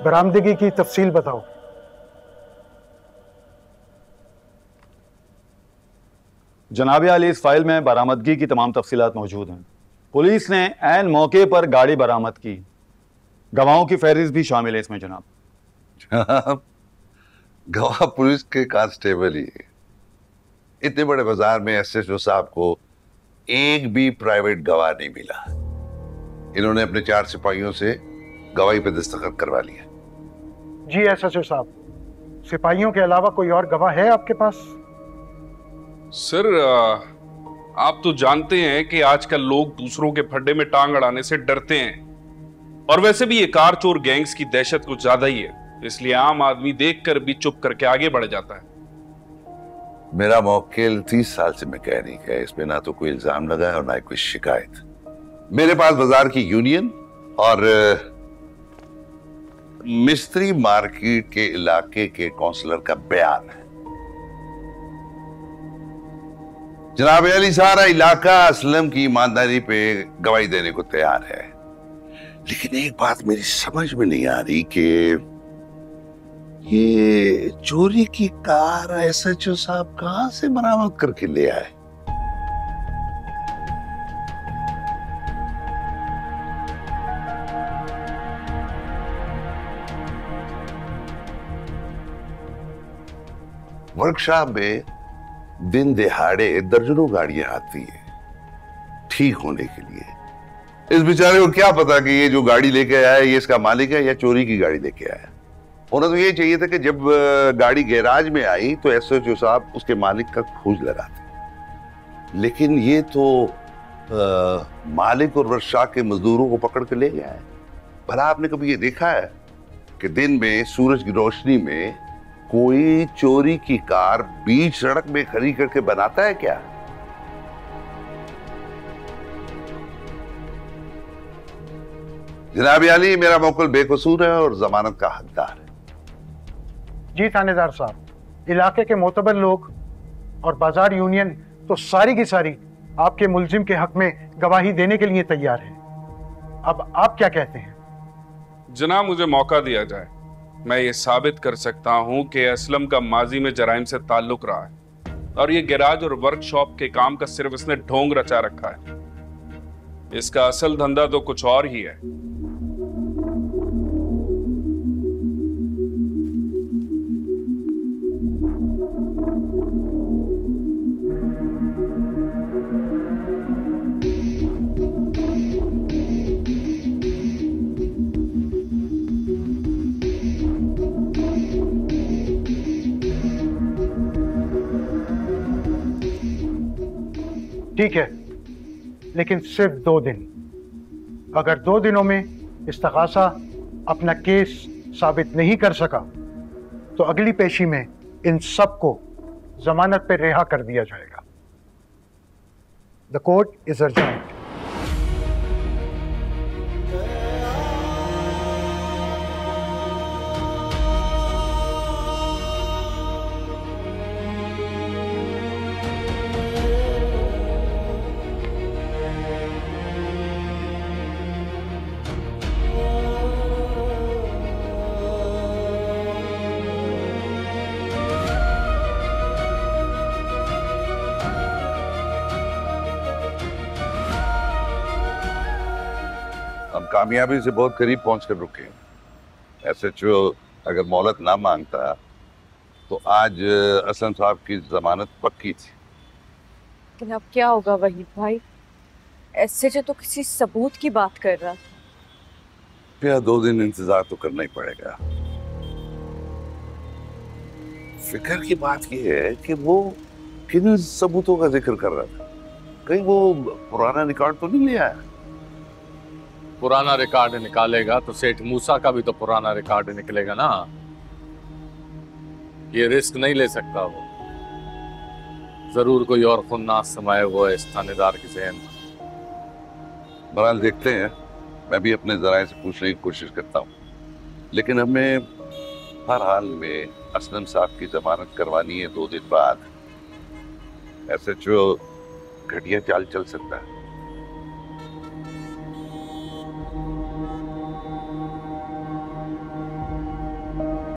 बरामदगी की तफसील बताओ। जनाब आली, इस फाइल में बरामदगी की तमाम तफसीलात मौजूद हैं। पुलिस ने ऐन मौके पर गाड़ी बरामद की। गवाहों की फहरिस्त भी शामिल है इसमें जनाब। गवाह पुलिस के कांस्टेबल ही है। इतने बड़े बाजार में एसएचओ साहब को एक भी प्राइवेट गवाह नहीं मिला। इन्होंने अपने 4 सिपाहियों से गवाही पे दस्तखत करवा लिया। जी एसएचओ साहब, सिपाहियों के अलावा कोई और गवाह है आपके पास? सर, आप तो जानते हैं कि आजकल लोग दूसरों के फड्डे में टांग अड़ाने से डरते हैं, और वैसे भी ये कार चोर गैंग्स की दहशत कुछ ज्यादा ही है, इसलिए आम आदमी देखकर भी चुप करके आगे बढ़ जाता है। मेरा मौक्किल 30 साल से मैकेनिक है, इसमें ना तो कोई इल्जाम लगा है और ना कोई शिकायत। मेरे पास बाजार की यूनियन और मिस्त्री मार्केट के इलाके के काउंसलर का बयान है। जनाब अली, सारा इलाका असलम की ईमानदारी पे गवाही देने को तैयार है, लेकिन एक बात मेरी समझ में नहीं आ रही कि ये चोरी की कार एसएचओ साहब कहां से बरामद करके ले आए। वर्कशॉप में दिन दिहाड़े दर्जनों गाड़ियां आती है ठीक होने के लिए। इस बेचारे को क्या पता कि ये जो गाड़ी लेके आया है ये इसका मालिक है या चोरी की गाड़ी लेके आया। उन्हें तो ये चाहिए था कि जब गाड़ी गैराज में आई तो एसएचओ साहब उसके मालिक का खोज लगाते, लेकिन ये तो मालिक और वर्कशॉप के मजदूरों को पकड़ के ले गया है। भला आपने कभी ये देखा है कि दिन में सूरज की रोशनी में कोई चोरी की कार बीच सड़क में खड़ी करके बनाता है क्या? जनाब अली, मेरा मौकुल बेकसूर है और जमानत का हकदार है। जी थानेदार साहब, इलाके के मोतबर लोग और बाजार यूनियन तो सारी की सारी आपके मुलजिम के हक में गवाही देने के लिए तैयार है। अब आप क्या कहते हैं? जनाब, मुझे मौका दिया जाए, मैं ये साबित कर सकता हूं कि असलम का माजी में जराइम से ताल्लुक रहा है और ये गैराज और वर्कशॉप के काम का सिर्फ इसने ढोंग रचा रखा है। इसका असल धंधा तो कुछ और ही है। ठीक है, लेकिन सिर्फ 2 दिन। अगर 2 दिनों में इस्तगासा अपना केस साबित नहीं कर सका तो अगली पेशी में इन सब को जमानत पर रिहा कर दिया जाएगा। The court is urgent. कामयाबी से बहुत करीब पहुंचकर रुके। एसएचओ अगर मोहलत ना मांगता तो आज असलम साहब की जमानत पक्की थी। लेकिन अब क्या होगा वहीद भाई? एसएचओ तो किसी सबूत की बात कर रहा था। क्या 2 दिन इंतजार तो करना ही पड़ेगा। फिक्र की बात यह है कि वो किन सबूतों का जिक्र कर रहा था? कहीं वो पुराना रिकॉर्ड तो नहीं ले आया? पुराना रिकॉर्ड निकालेगा तो सेठ मूसा का भी तो पुराना रिकॉर्ड निकलेगा ना। ये रिस्क नहीं ले सकता वो। जरूर कोई और खुन्नास समाये हुआ है इस थानेदार के ज़हन में। बहरहाल देखते हैं, मैं भी अपने जराए से पूछने की कोशिश करता हूँ, लेकिन हमें हर हाल में असलम साहब की जमानत करवानी है 2 दिन बाद। एसएचओ घटिया चाल चल सकता है।